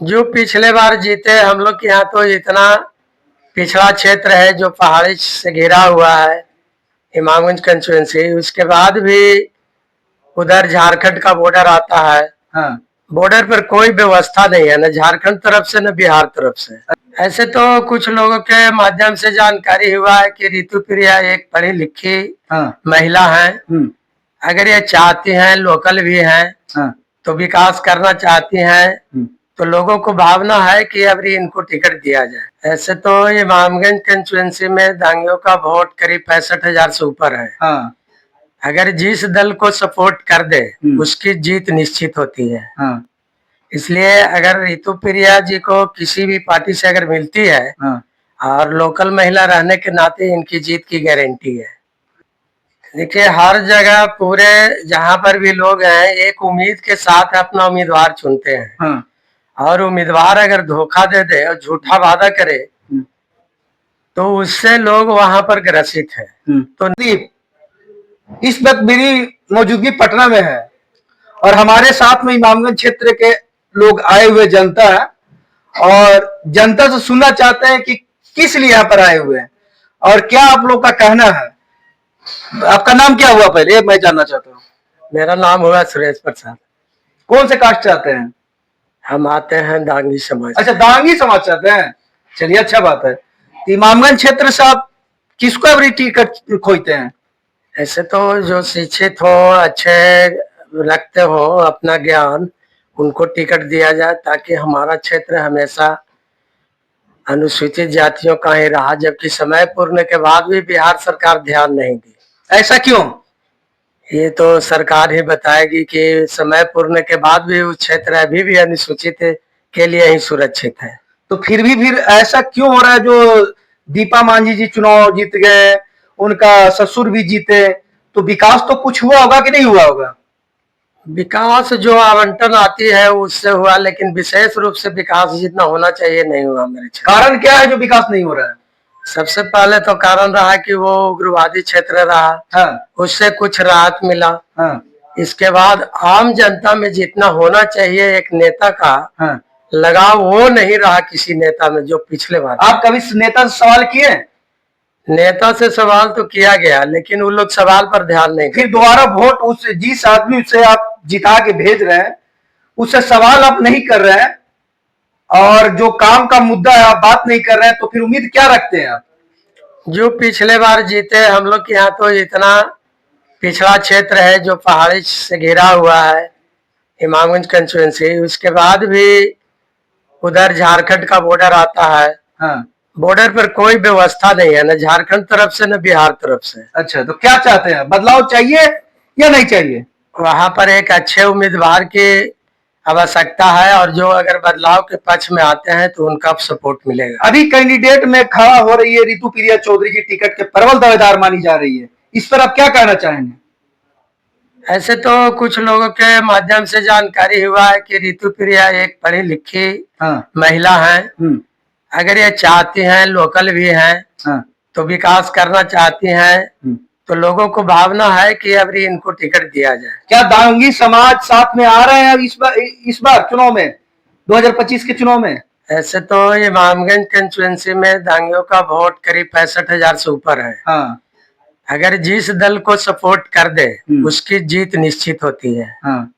जो पिछले बार जीते हम लोग के यहाँ तो इतना पिछड़ा क्षेत्र है जो पहाड़ी से घिरा हुआ है, इमामगंज कंस्टिट्यूंसी। उसके बाद भी उधर झारखंड का बॉर्डर आता है। हाँ। बॉर्डर पर कोई व्यवस्था नहीं है, न झारखंड तरफ से न बिहार तरफ से। ऐसे तो कुछ लोगों के माध्यम से जानकारी हुआ है कि रितु प्रिया एक पढ़ी लिखी हाँ। महिला है। अगर ये चाहती हैं, लोकल भी हैं, हाँ। तो विकास करना चाहती हैं, तो लोगों को भावना है कि अब इनको टिकट दिया जाए। ऐसे तो इमामगंज कंस्टिट्यूंसी में दांगियों का वोट करीब 65,000 से ऊपर है। हाँ। अगर जिस दल को सपोर्ट कर दे उसकी जीत निश्चित होती है। हाँ। इसलिए अगर रितु प्रिया जी को किसी भी पार्टी से अगर मिलती है, हाँ। और लोकल महिला रहने के नाते इनकी जीत की गारंटी है। देखिए, हर जगह पूरे जहाँ पर भी लोग हैं, एक उम्मीद के साथ अपना उम्मीदवार चुनते हैं। हाँ। और उम्मीदवार अगर धोखा दे दे और झूठा वादा करे तो उससे लोग वहां पर ग्रसित है। तो इस वक्त मेरी मौजूदगी पटना में है और हमारे साथ में इमामगंज क्षेत्र के लोग आए हुए जनता है और जनता से सुनना चाहते हैं कि किस लिए यहाँ पर आए हुए हैं और क्या आप लोग का कहना है। आपका नाम क्या हुआ पहले मैं जानना चाहता हूँ। मेरा नाम हुआ सुरेश प्रसाद। कौन से कास्ट चाहते हैं। हम आते हैं दांगी समाज। अच्छा, दांगी समाज चाहते हैं। चलिए, अच्छा बात है। इमामगंज क्षेत्र से आप किसको अभी टिकट खोजते हैं। ऐसे तो जो शिक्षित हो, अच्छे रखते हो अपना ज्ञान, उनको टिकट दिया जाए ताकि हमारा क्षेत्र हमेशा अनुसूचित जातियों का ही रहा, जबकि समय पूर्ण के बाद भी बिहार सरकार ध्यान नहीं दी। ऐसा क्यों। ये तो सरकार ही बताएगी कि समय पूर्ण के बाद भी वो क्षेत्र अभी भी अनुसूचित के लिए ही सुरक्षित है। तो फिर ऐसा क्यों हो रहा है। जो दीपा मांझी जी चुनाव जीत गए, उनका ससुर भी जीते, तो विकास तो कुछ हुआ होगा कि नहीं हुआ होगा। विकास जो आवंटन आती है उससे हुआ, लेकिन विशेष रूप से विकास जितना होना चाहिए नहीं हुआ मेरे क्षेत्र। कारण क्या है जो विकास नहीं हो रहा है। सबसे पहले तो कारण रहा कि वो उग्रवादी क्षेत्र रहा। हाँ। उससे कुछ राहत मिला। हाँ। इसके बाद आम जनता में जितना होना चाहिए एक नेता का हाँ। लगाव, वो नहीं रहा किसी नेता में जो पिछले बार। आप कभी नेता से सवाल किए। नेता से सवाल तो किया गया, लेकिन वो लोग सवाल पर ध्यान नहीं। फिर दोबारा वोट उस जिस आदमी से आप जिता के भेज रहे हैं उससे सवाल आप नहीं कर रहे हैं और जो काम का मुद्दा है आप बात नहीं कर रहे हैं, तो फिर उम्मीद क्या रखते हैं आप। जो पिछले बार जीते हम लोग के यहाँ तो इतना पिछड़ा क्षेत्र है जो पहाड़ी से घिरा हुआ है, इमामगंज कंस्टिट्यूंसी। उसके बाद भी उधर झारखंड का बॉर्डर आता है। हाँ। बॉर्डर पर कोई व्यवस्था नहीं है, न झारखंड तरफ से न बिहार तरफ से। अच्छा, तो क्या चाहते हैं, बदलाव चाहिए या नहीं चाहिए। वहां पर एक अच्छे उम्मीदवार की आवश्यकता है और जो अगर बदलाव के पक्ष में आते हैं तो उनका सपोर्ट मिलेगा। अभी कैंडिडेट में खड़ा हो रही है रितु प्रिया चौधरी की टिकट के प्रबल दावेदार मानी जा रही है, इस पर आप क्या कहना चाहेंगे। ऐसे तो कुछ लोगों के माध्यम से जानकारी हुआ है कि रितु प्रिया एक पढ़ी लिखी महिला है। अगर ये चाहती हैं, लोकल भी हैं, तो विकास करना चाहती हैं, तो लोगों को भावना है कि अब इनको टिकट दिया जाए। क्या दांगी समाज साथ में आ रहे हैं अब इस बार चुनाव में, 2025 के चुनाव में। ऐसे तो इमामगंज कंस्टिट्यूंसी में दांगियों का वोट करीब 65,000 से ऊपर है। हाँ। अगर जिस दल को सपोर्ट कर दे उसकी जीत निश्चित होती है। हाँ।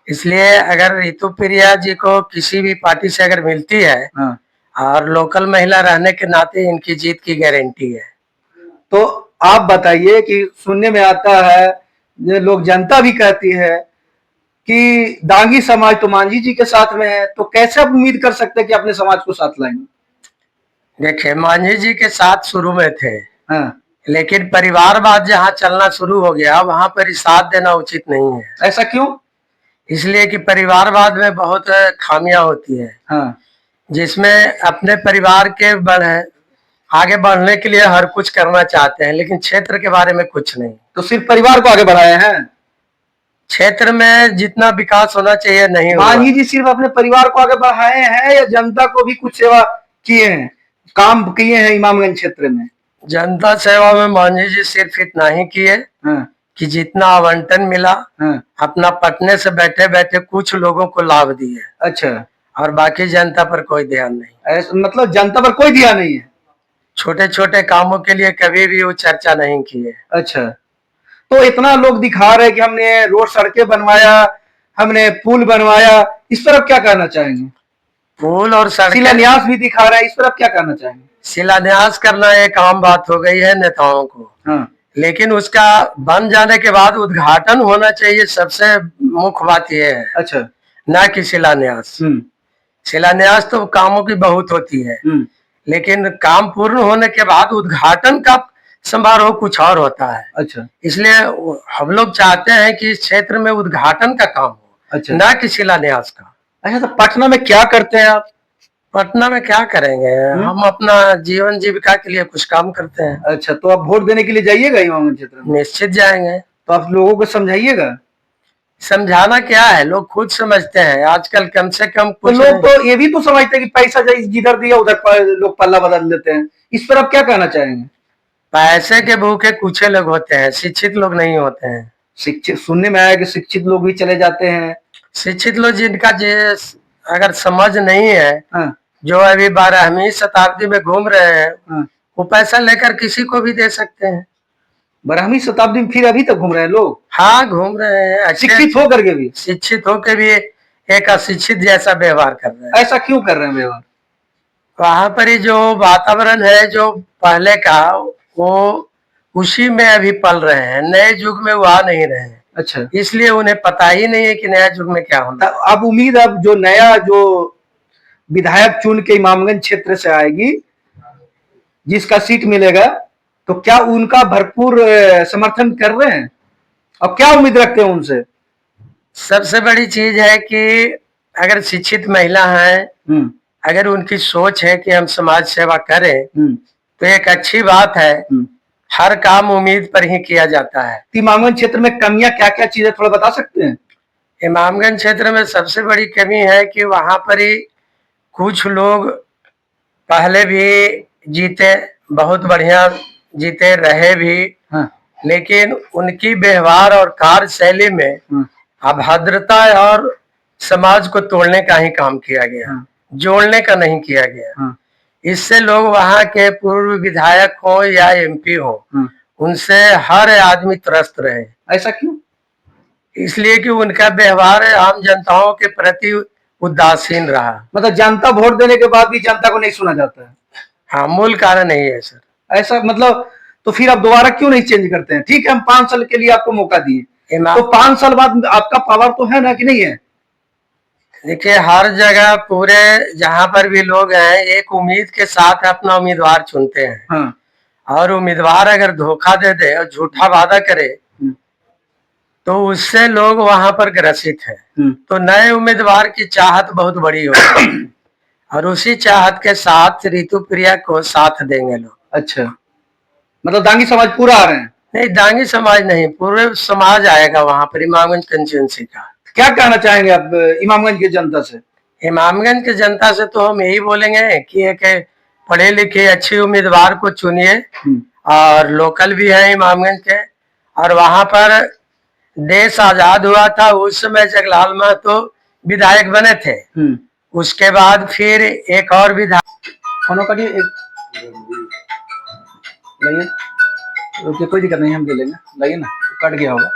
इसलिए अगर रितु प्रिया जी को किसी भी पार्टी से अगर मिलती है, और लोकल महिला रहने के नाते इनकी जीत की गारंटी है। तो आप बताइए कि सुनने में आता है, ये लोग जनता भी कहती है कि दांगी समाज तो मांझी जी के साथ में है, तो कैसे आप उम्मीद कर सकते हैं कि अपने समाज को साथ लाएंगे। देखिए, मांझी जी के साथ शुरू में थे। हाँ। लेकिन परिवारवाद जहाँ चलना शुरू हो गया वहां पर साथ देना उचित नहीं है। ऐसा क्यों। इसलिए कि परिवारवाद में बहुत खामियां होती है। हाँ। जिसमें अपने परिवार के आगे बढ़ने के लिए हर कुछ करना चाहते हैं, लेकिन क्षेत्र के बारे में कुछ नहीं। तो सिर्फ परिवार को आगे बढ़ाए हैं, क्षेत्र में जितना विकास होना चाहिए नहीं हुआ। मांझी जी सिर्फ अपने परिवार को आगे बढ़ाए हैं या जनता को भी कुछ सेवा किए हैं, काम किए हैं इमामगंज क्षेत्र में। जनता सेवा में मांझी जी सिर्फ इतना ही किए कि जितना आवंटन मिला अपना पटने से बैठे बैठे कुछ लोगों को लाभ दिए। अच्छा। और बाकी जनता पर कोई ध्यान नहीं। मतलब जनता पर कोई ध्यान नहीं है। छोटे छोटे कामों के लिए कभी भी वो चर्चा नहीं की है। अच्छा, तो इतना लोग दिखा रहे कि हमने रोड सड़कें बनवाया, हमने पुल बनवाया, इस पर आप क्या कहना चाहेंगे? पुल और सड़कें, शिलान्यास भी दिखा रहा है, इस पर आप क्या कहना चाहेंगे? शिलान्यास करना एक आम बात हो गई है नेताओं को। हाँ। लेकिन उसका बन जाने के बाद उद्घाटन होना चाहिए, सबसे मुख्य बात यह है। अच्छा। ना कि शिलान्यास। शिलान्यास तो कामों की बहुत होती है, लेकिन काम पूर्ण होने के बाद उद्घाटन का समारोह कुछ और होता है। अच्छा। इसलिए हम लोग चाहते हैं कि इस क्षेत्र में उद्घाटन का काम हो। अच्छा। ना कि शिलान्यास का। अच्छा, तो पटना में क्या करते हैं आप? पटना में क्या करेंगे? हम अपना जीवन जीविका के लिए कुछ काम करते हैं। अच्छा, तो आप वोट देने के लिए जाइएगा इमामगंज क्षेत्र में? निश्चित जाएंगे। तो आप लोगों को समझाइएगा। समझाना क्या है, लोग खुद समझते हैं आजकल। कम से कम तो लोग तो ये भी तो समझते हैं कि पैसा जिधर दिया उधर लोग पल्ला बदल देते हैं। इस पर आप क्या कहना चाहेंगे? पैसे के भूखे कुछ लोग होते हैं, शिक्षित लोग नहीं होते हैं। शिक्षित, सुनने में आया कि शिक्षित लोग भी चले जाते हैं। शिक्षित लोग जिनका अगर समझ नहीं है, हाँ। जो अभी 12वीं शताब्दी में घूम रहे हैं, हाँ। वो पैसा लेकर किसी को भी दे सकते हैं। 12वीं शताब्दी में फिर अभी तक घूम रहे हैं लोग? हाँ, घूम रहे हैं। शिक्षित होकर के भी? शिक्षित होकर भी एक अशिक्षित जैसा व्यवहार कर रहे हैं। ऐसा क्यों कर रहे हैं व्यवहार? वहां पर ही जो वातावरण है जो पहले का, वो उसी में अभी पल रहे हैं, नए युग में वो आ नहीं रहे हैं। अच्छा, इसलिए उन्हें पता ही नहीं है कि नया युग में क्या होना। अब उम्मीद, अब जो नया जो विधायक चुन के इमामगंज क्षेत्र से आएगी, जिसका सीट मिलेगा, तो क्या उनका भरपूर समर्थन कर रहे हैं और क्या उम्मीद रखते हैं उनसे? सबसे बड़ी चीज है कि अगर शिक्षित महिला है, अगर उनकी सोच है कि हम समाज सेवा करें, तो एक अच्छी बात है। हर काम उम्मीद पर ही किया जाता है। इमामगंज क्षेत्र में कमियां क्या क्या चीजें थोड़ा बता सकते हैं? इमामगंज क्षेत्र में सबसे बड़ी कमी है कि वहां पर ही कुछ लोग पहले भी जीते, बहुत बढ़िया जीते रहे भी। हाँ। लेकिन उनकी व्यवहार और कार्यशैली में अभद्रता और समाज को तोड़ने का ही काम किया गया। हाँ। जोड़ने का नहीं किया गया। हाँ। इससे लोग वहां के पूर्व विधायक हो या एमपी हो, उनसे हर आदमी त्रस्त रहे। ऐसा क्यों? इसलिए कि उनका व्यवहार आम जनताओं के प्रति उदासीन रहा। मतलब जनता वोट देने के बाद भी जनता को नहीं सुना जाता है? हाँ, मूल कारण यही है सर। ऐसा मतलब, तो फिर आप दोबारा क्यों नहीं चेंज करते हैं? ठीक है, हम 5 साल के लिए आपको मौका दिए, तो 5 साल बाद आपका पावर तो है ना कि नहीं है? देखिए, हर जगह पूरे जहां पर भी लोग हैं, एक उम्मीद के साथ अपना उम्मीदवार चुनते हैं। हाँ। और उम्मीदवार अगर धोखा दे दे और झूठा वादा करे, तो उससे लोग वहां पर ग्रसित है। तो नए उम्मीदवार की चाहत बहुत बड़ी होती है और उसी चाहत के साथ ऋतु प्रिया को साथ देंगे लोग। अच्छा, मतलब दांगी समाज पूरा आ रहे हैं? नहीं, दांगी समाज नहीं, पूरे समाज आएगा वहां पर इमामगंज कंस्टिट्यूंसी का। क्या कहना चाहेंगे आप इमामगंज की जनता से? इमामगंज की जनता से तो हम यही बोलेंगे कि एक पढ़े लिखे अच्छे उम्मीदवार को चुनिए, और लोकल भी है इमामगंज के। और वहां पर देश आजाद हुआ था, उस समय जगलाल महतो विधायक बने थे। उसके बाद फिर एक और विधायक, कोई दिक्कत नहीं, हम ले लेंगे, लाइए ना, कट गया होगा।